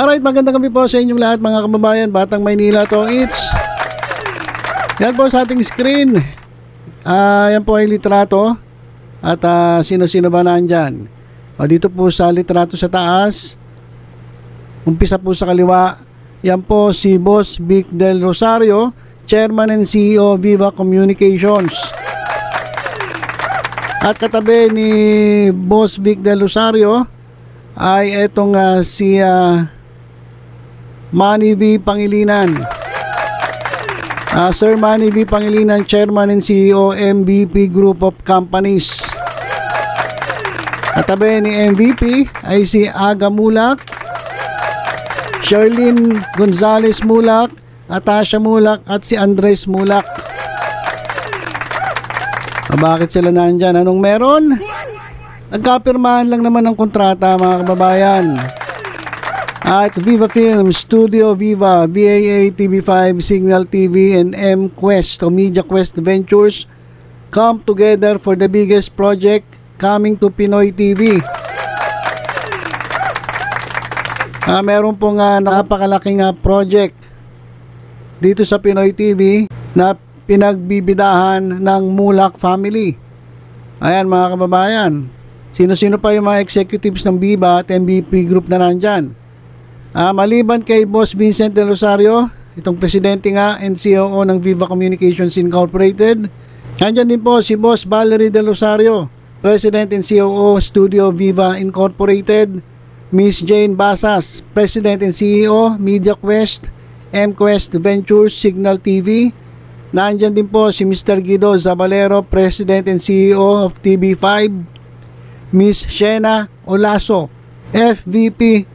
Alright, magandang gabi po sa inyong lahat mga kababayan, Batang Maynila to. Yan po sa ating screen. Yan po ay litrato. At sino-sino ba nandyan? Dito po sa litrato sa taas, umpisa po sa kaliwa, yan po si Boss Vic Del Rosario, Chairman and CEO Viva Communications. At katabi ni Boss Vic Del Rosario ay etong si Manny V. Pangilinan. Sir Manny V. Pangilinan, Chairman and CEO MVP Group of Companies. Katabi ni MVP ay si Aga Mulak, Sherlyn Gonzales Mulak, Atasha Mulak at si Andres Mulak. Bakit sila nandyan? Anong meron? Nagkapirmahan lang naman ng kontrata mga kababayan. At Viva Film, Studio Viva, VAA TV5, Signal TV, and M-Quest o Media Quest Ventures come together for the biggest project coming to Pinoy TV. Meron pong napakalaking project dito sa Pinoy TV na pinagbibidahan ng Mulak family. Ayan mga kababayan, sino-sino pa yung mga executives ng Viva at MVP Group na nandyan? Maliban kay Boss Vincent Del Rosario, itong presidente nga and COO ng Viva Communications Incorporated, nandyan din po si Boss Valerie Del Rosario, President and COO Studio Viva Incorporated, Miss Jane Basas, President and CEO Media Quest, M-Quest Ventures, Signal TV. Nandyan din po si Mr. Guido Zabalero, President and CEO of TV5, Miss Shena Olaso, FVP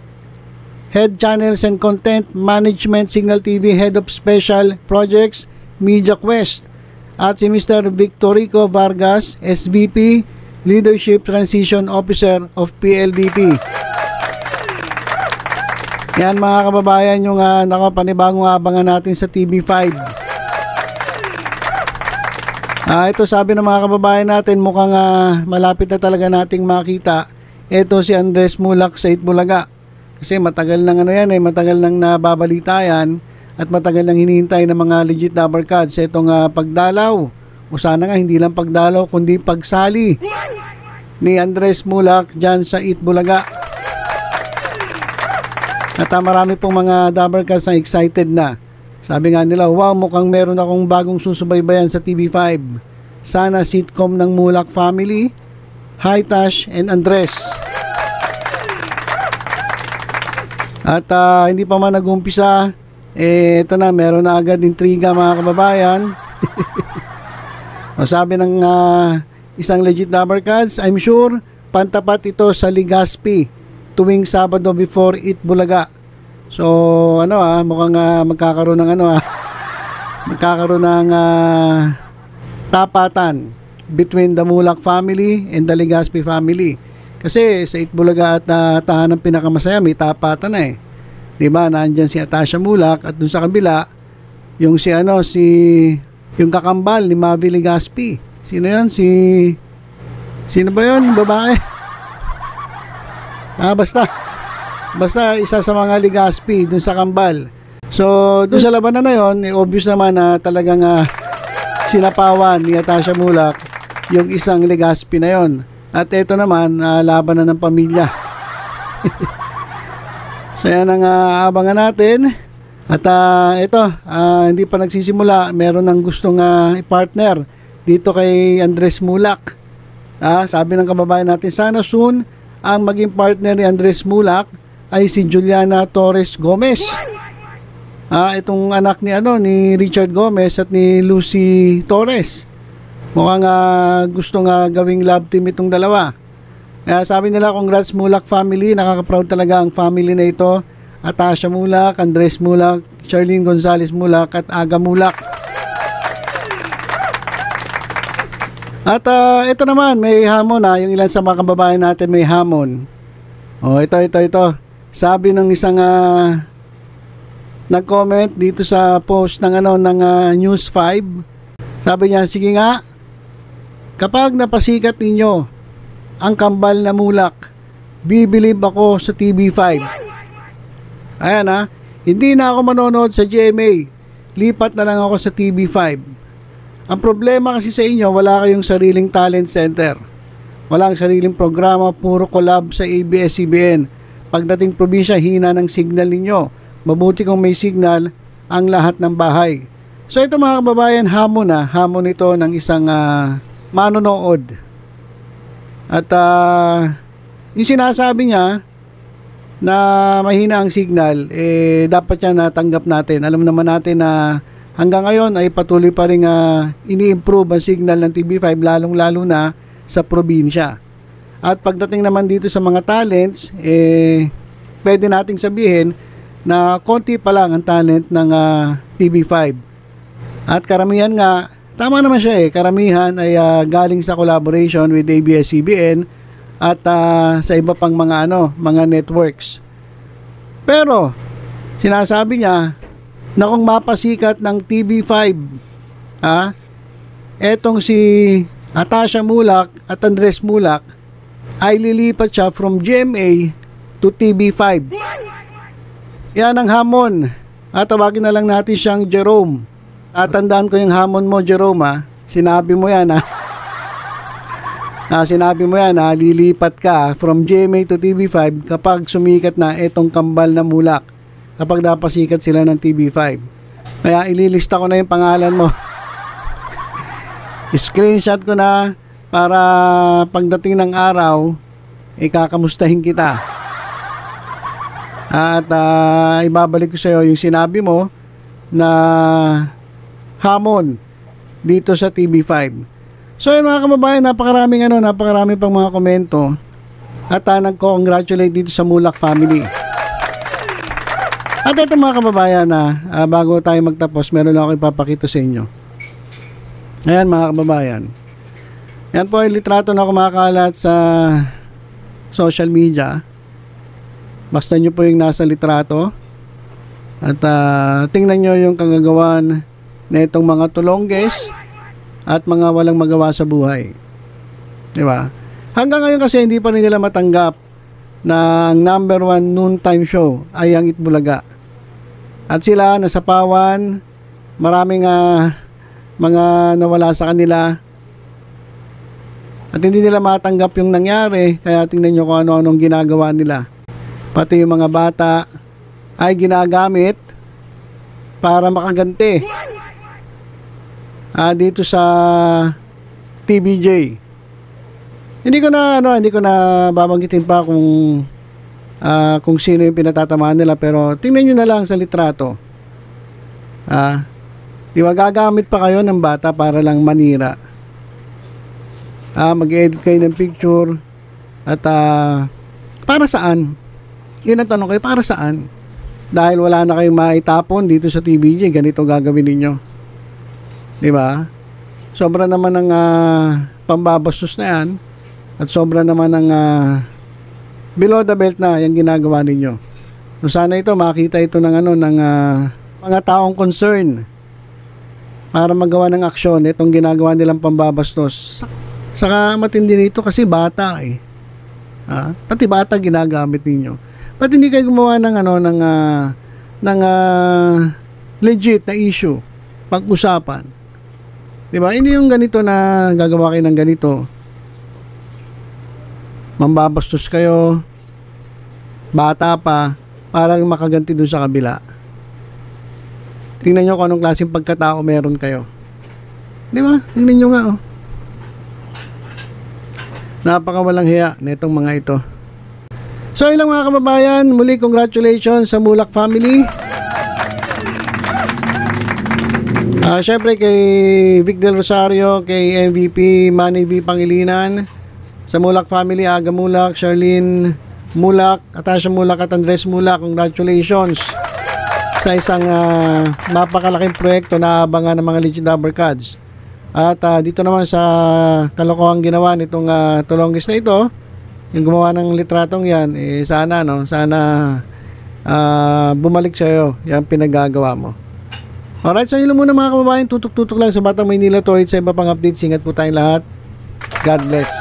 Head Channels and Content Management, Signal TV, Head of Special Projects, Media Quest, at si Mr. Victorico Vargas, SVP Leadership Transition Officer of PLDT. Yan mga kababayan yung panibagong abangan natin sa TV5. Ito sabi ng mga kababayan natin, mukhang malapit na talaga nating makita. Ito si Andres Mulak sa Itbulaga. Kasi matagal nang matagal nang nababalita yan at matagal nang hinihintay ng mga legit number cards itong pagdalaw. O sana nga hindi lang pagdalaw kundi pagsali ni Andres Mulak dyan sa Itbulaga. At marami pong mga number cards ang excited na. Sabi nga nila, wow, mukhang meron akong bagong susubaybayan sa TV5. Sana sitcom ng Mulak family, Hi-Tash and Andres. At hindi pa man nag-umpisa, ito na, meron na agad intriga mga kababayan. O sabi ng isang legit number cards, I'm sure pantapat ito sa Legazpi tuwing Sabado before Itbulaga. So mukhang magkakaroon ng magkakaroon ng tapatan between the Mulak family and the Legazpi family. Kasi sa Itbulaga at tahanang pinakamasaya may tapatan na eh. 'Di ba? Nandiyan si Atasha Mulak at dun sa kabila yung yung kakambal ni Mavi Legazpi. Sino 'yon? Sino ba 'yon? Babae. Basta isa sa mga Legazpi dun sa kambal. So, dun sa labanan na 'yon, obvious naman na talagang sinapawan ni Atasha Mulak yung isang Legazpi na 'yon. At ito naman, laban na ng pamilya. So yan ang abangan natin. At ito, hindi pa nagsisimula. Meron ng gustong i-partner dito kay Andres Mulak. Sabi ng kababayan natin, sana soon ang maging partner ni Andres Mulak ay si Juliana Torres Gomez. Itong anak ni Richard Gomez at ni Lucy Torres. Mukhang gusto gawing love team itong dalawa. Sabi nila, congrats Mulak family. Nakaka-proud talaga ang family na ito. Atasha Mulak, Andres Mulak, Sherlyn Gonzales Mulak at Aga Mulak. At ito naman, may hamon yung ilan sa mga kababayan natin may hamon. Ito. Sabi ng isang nag-comment dito sa post ng News 5. Sabi niya, sige nga, kapag napasikat ninyo ang kambal na Mulak, bibilib ako sa TV5. Ayan ha, hindi na ako manonood sa GMA. Lipat na lang ako sa TV5. Ang problema kasi sa inyo, wala kayong sariling talent center. Walang sariling programa, puro collab sa ABS-CBN. Pagdating probinsya, hina ng signal ninyo. Mabuti kung may signal ang lahat ng bahay. So ito mga kababayan, hamon ito ng isang manonood. At yung sinasabi niya na mahina ang signal, dapat yan natanggap natin. Alam naman natin na hanggang ngayon ay patuloy pa rin ini-improve ang signal ng TV5, lalong-lalo na sa probinsya. At pagdating naman dito sa mga talents, pwede nating sabihin na konti pa lang ang talent ng TV5. At karamihan nga, tama naman siya karamihan ay galing sa collaboration with ABS-CBN at sa iba pang mga mga networks. Pero sinasabi niya na kung mapasikat ng TV5, etong si Atasha Mulak at Andres Mulak ay lilipat siya from GMA to TV5. Yan ang hamon. At tawagin na lang natin siyang Jerome. Tatandaan ko yung hamon mo, Jerome. Sinabi mo yan sinabi mo yan lilipat ka from GMA to TV5 kapag sumikat na itong kambal na Mulak. Kapag napasikat sila ng TV5. Kaya ililista ko na yung pangalan mo. Screenshot ko na para pagdating ng araw, ikakamustahin kita. At ibabalik ko sa iyo yung sinabi mo na hamon dito sa TV5. So yun mga kababayan, napakarami pang mga komento at nagko-congratulate dito sa Mulak family. At ito mga kababayan bago tayo magtapos, meron lang ako ipapakita sa inyo. Ayan mga kababayan. Yan po yung litrato na kumakalat sa social media. Basta nyo po yung nasa litrato. At tingnan nyo yung kagagawan na itong mga tulongges at mga walang magawa sa buhay. Diba? Hanggang ngayon kasi hindi pa rin nila matanggap na ang number 1 noontime show ay ang Itbulaga. At sila nasapawan, maraming mga nawala sa kanila. At hindi nila matanggap yung nangyari, kaya tingnan nyo kung ano-anong ginagawa nila. Pati yung mga bata ay ginagamit para makaganti dito sa TVJ. Hindi ko na babanggitin pa kung sino yung pinatatamaan nila, pero tingnan nyo na lang sa litrato. Di ba gagamit pa kayo ng bata para lang manira? Mag-edit kayo ng picture at para saan? Yun ang tanong kayo, para saan? Dahil wala na kayong maitapon dito sa TVJ, ganito gagawin ninyo. Di ba? Sobra naman ng pambabastos na yan at sobra naman ng below the belt na yung ginagawa ninyo. So sana ito makita ito ng mga taong concern para magawa ng aksyon itong ginagawa nilang pambabastos. Saka matindi nito kasi bata pati bata ginagamit ninyo. Pati hindi kayo gumawa ng legit na issue, pag-usapan. Diba? Hindi yung ganito na gagawa kayo ng ganito. Mambabastos kayo, bata pa, para makaganti dun sa kabila. Tingnan nyo kung anong klaseng pagkatao meron kayo. Diba? Tingnan nyo nga napakawalang hiya nitong mga ito. So ilang mga kababayan, muli congratulations sa Mulak family. Syempre kay Vic Del Rosario, kay MVP Manny V. Pangilinan, sa Mulak family, Aga Mulak, Charlene Mulak, Atasha Mulak at Andres Mulak, congratulations sa isang napakalaking proyekto na abangan ng mga Legend Abercads. At dito naman sa kalokohang ginawa nitong tulonggis na ito, yung gumawa ng litratong yan, sana bumalik sa'yo yung pinagagawa mo. Alright, so yun muna mga kababayan, tutok-tutok lang sa Batang Maynila to. Sa iba pang updates, ingat po tayong lahat. God bless.